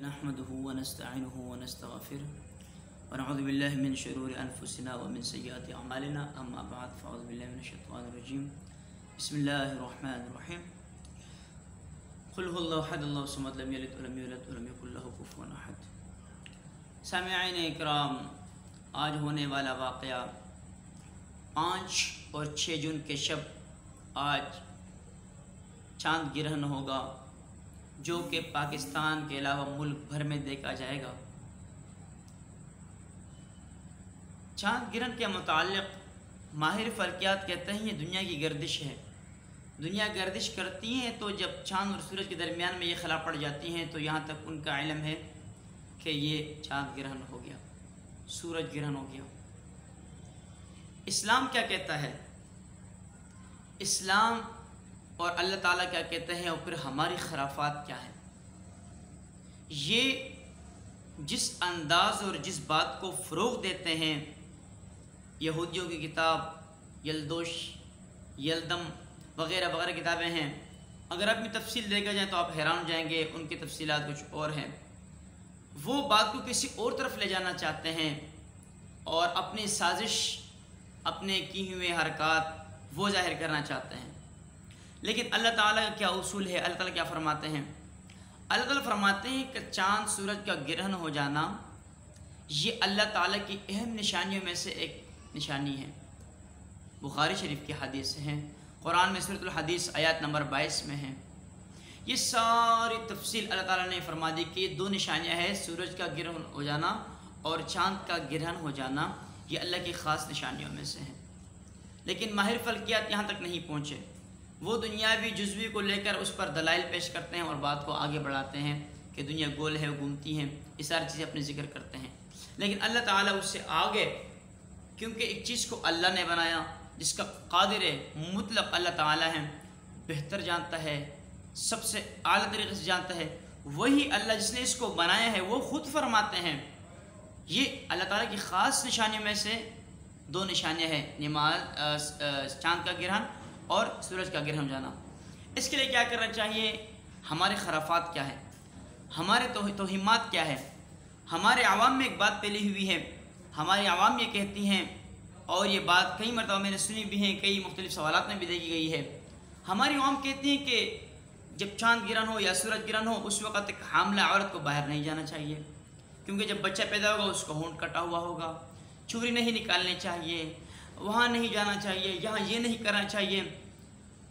नहमदुहु व नस्तईनुहु व नस्तगफिरुह व नऊज़ु बिल्लाहि मिन शुरूरि अनफुसिना व मिन सय्यिआति अमालिना अम्मा बअद फ़अऊज़ु बिल्लाहि मिनश शैतानिर रजीम बिस्मिल्लाहिर रहमानिर रहीम क़ुल हुवल्लाहु अहद अल्लाहु समद लम यलिद व लम यूलद व लम यकुल लहु कुफुवन अहद। सामिईन इकराम, आज होने वाला वाक़या 5 और 6 जून के शब आज चाँद गिरहन होगा, जो कि पाकिस्तान के अलावा मुल्क भर में देखा जाएगा। चाँद गिरहन के मुताल्लिक़ माहिर फ़ल्कियात कहते हैं ये दुनिया की गर्दिश है। दुनिया गर्दिश करती हैं तो जब चाँद और सूरज के दरमियान में ये खला पड़ जाती हैं तो यहाँ तक उनका इल्म है कि ये चाँद गिरहन हो गया, सूरज गिरहन हो गया। इस्लाम क्या कहता है, इस्लाम और अल्लाह ताला क्या कहते हैं, और फिर हमारी खराफात क्या है। ये जिस अंदाज़ और जिस बात को फ़रोग़ देते हैं, यहूदियों की किताब यलदोश, यलदम वग़ैरह वग़ैरह किताबें हैं। अगर अपनी तफसील देखा जाए तो आप हैरान हो जाएंगे, उनकी तफसीलात कुछ और हैं। वो बात को किसी और तरफ ले जाना चाहते हैं और अपनी साजिश, अपने किए हुए हरकत वो ज़ाहिर करना चाहते हैं। लेकिन अल्लाह ताला का क्या उसूल है, अल्लाह ताला क्या फ़रमाते हैं? अल्लाह ताला फ़रमाते हैं कि चाँद सूरज का गिरहन हो जाना ये अल्लाह ताला की अहम निशानियों में से एक निशानी है। बुखारी शरीफ की हदीस हैं, कुरान में सूरतुल हदीस आयत नंबर 22 में है। ये सारी तफसील अल्लाह ताला ने फरमा दी कि ये 2 निशानियाँ हैं, सूरज का गिरहन हो जाना और चाँद का गिरहन हो जाना, ये अल्लाह की ख़ास निशानियों में से हैं। लेकिन माहिर फ़ल्कियात यहाँ तक नहीं पहुँचे। वो दुनियावी जुज़वी को लेकर उस पर दलाइल पेश करते हैं और बात को आगे बढ़ाते हैं कि दुनिया गोल है, घूमती हैं, ये सारी चीज़ें अपने ज़िक्र करते हैं। लेकिन अल्लाह ताला उससे आगे, क्योंकि एक चीज़ को अल्लाह ने बनाया जिसका कादिर मुतलक अल्लाह ताला है, बेहतर जानता है, सबसे आला तरीक़े से जानता है। वही अल्लाह जिसने इसको बनाया है वो ख़ुद फरमाते हैं ये अल्लाह ताला की ख़ास निशानियों में से 2 निशानियाँ हैं, नमाज, चाँद का गिरहन और सूरज का गिरहन जाना। इसके लिए क्या करना चाहिए, हमारे खराफात क्या है, हमारे तोहिमात क्या है। हमारे आवाम में एक बात फैली हुई है, हमारी आवाम ये कहती हैं, और ये बात कई मरतबा मैंने सुनी भी है, कई मुख्तलिफ़ सवालात में भी देखी गई है। हमारी आवाम कहती हैं कि जब चाँद गिरहन हो या सूरज गिरहन हो उस वक़्त एक हामला औरत को बाहर नहीं जाना चाहिए, क्योंकि जब बच्चा पैदा होगा उसका होंठ कटा हुआ होगा, छुरी नहीं निकालनी चाहिए, वहाँ नहीं जाना चाहिए, यहाँ ये नहीं करना चाहिए।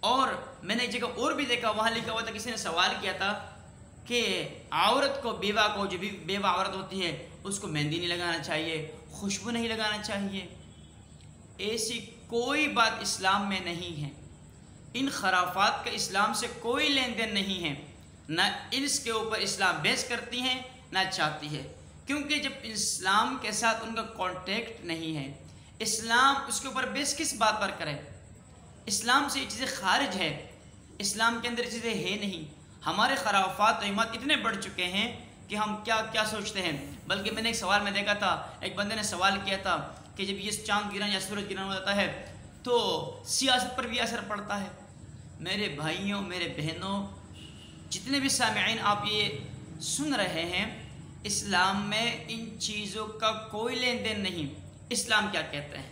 और मैंने एक जगह और भी देखा, वहाँ लिखा हुआ था, किसी ने सवाल किया था कि औरत को, बेवा को, जो भी बेवा औरत होती है उसको मेहंदी नहीं लगाना चाहिए, खुशबू नहीं लगाना चाहिए। ऐसी कोई बात इस्लाम में नहीं है। इन खराफात का इस्लाम से कोई लेन देन नहीं है, ना इसके ऊपर इस्लाम बहस करती हैं ना चाहती है, क्योंकि जब इस्लाम के साथ उनका कांटेक्ट नहीं है, इस्लाम उसके ऊपर बेस किस बात पर करे। इस्लाम से ये चीज़ें खारिज है, इस्लाम के अंदर चीज़ें है नहीं। हमारे खराफात तोहिमात इतने बढ़ चुके हैं कि हम क्या क्या सोचते हैं। बल्कि मैंने एक सवाल में देखा था, एक बंदे ने सवाल किया था कि जब ये चाँद गिरहन या सूरज गिरहन हो जाता है तो सियासत पर भी असर पड़ता है। मेरे भाइयों, मेरे बहनों, जितने भी सामिईन आप ये सुन रहे हैं, इस्लाम में इन चीज़ों का कोई लेन देन नहीं। इस्लाम क्या कहते हैं,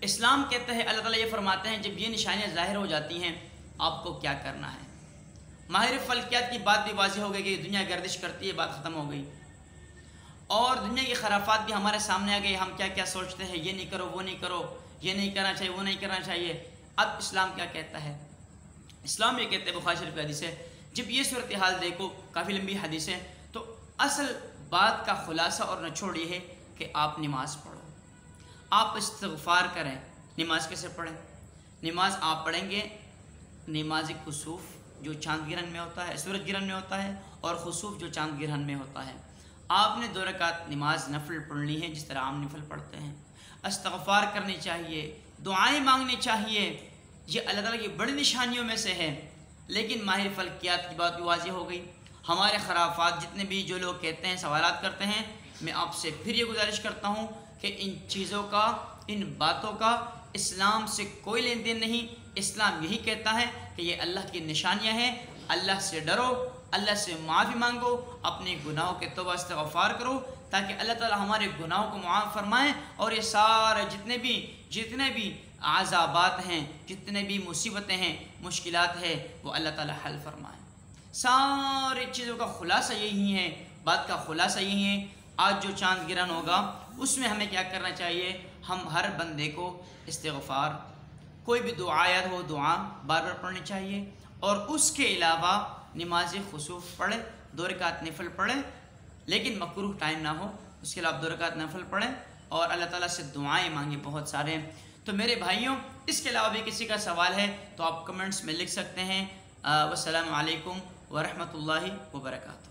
इस्लाम कहते हैं, अल्लाह ताला ये फरमाते हैं जब ये निशानियाँ ज़ाहिर हो जाती हैं आपको क्या करना है। माहिर फ़ल्कियात की बात भी वाज़ेह हो गई कि दुनिया गर्दिश करती है, बात ख़त्म हो गई। और दुनिया की खराफात भी हमारे सामने आ गई, हम क्या क्या सोचते हैं, ये नहीं करो, वो नहीं करो, ये नहीं करना चाहिए, वो नहीं करना चाहिए। अब इस्लाम क्या कहता है, इस्लाम ये कहते हैं, बुखारी शरीफ की हदीस है, जब ये सूरत हाल देखो, काफ़ी लंबी हदीस है, तो असल बात का खुलासा और निचोड़ ये है कि आप नमाज़ पढ़ो, आप इस्तिग़फ़ार करें। नमाज कैसे पढ़ें, नमाज आप पढ़ेंगे नमाज खुसूफ़ जो चाँद गिरहन में होता है, सूरज गिरहन में होता है, और खुसूफ़ जो चाँद गिरहन में होता है। आपने 2 रकात नमाज नफल पढ़नी है जिस तरह आम नफल पढ़ते हैं। इस्तिग़फ़ार करनी चाहिए, दुआएं मांगनी चाहिए। ये अल्लाह ताला की बड़ी निशानियों में से है। लेकिन माहिर फ़ल्कियात की बात भी वाज़ेह हो गई। हमारे खराफात जितने भी जो लोग कहते हैं, सवालात करते हैं, मैं आपसे फिर ये गुजारिश करता हूँ कि इन चीज़ों का, इन बातों का इस्लाम से कोई लेन देन नहीं। इस्लाम यही कहता है कि ये अल्लाह की निशानियाँ हैं, अल्लाह से डरो اللہ سے معافی مانگو، اپنے گناہوں کے توبہ استغفار کرو تاکہ اللہ تعالی ہمارے گناہوں کو معاف فرمائیں، اور یہ سارے جتنے بھی عذابات ہیں، جتنے بھی مصیبتیں ہیں، مشکلات ہیں، وہ اللہ تعالی حل فرمائیں۔ ساری چیزوں کا خلاصہ یہی ہے، بات کا خلاصہ یہی ہے۔ آج جو چاند گرہن ہوگا اس میں ہمیں کیا کرنا چاہیے؟ ہم ہر بندے کو استغفار، کوئی بھی دعایات ہو دعا بار بار پڑھنی چاہیے، اور اس کے علاوہ نماز خسوف پڑھیں، 2 رکعت نفل پڑھیں، لیکن مکروہ ٹائم نہ ہو، اس کے علاوہ 2 رکعت نفل پڑھیں، اور اللہ تعالیٰ سے دعائیں مانگیں بہت سارے۔ تو میرے بھائیوں، اس کے علاوہ بھی کسی کا سوال ہے تو آپ کمنٹس میں لکھ سکتے ہیں۔ والسلام علیکم ورحمۃ اللہ وبرکاتہ۔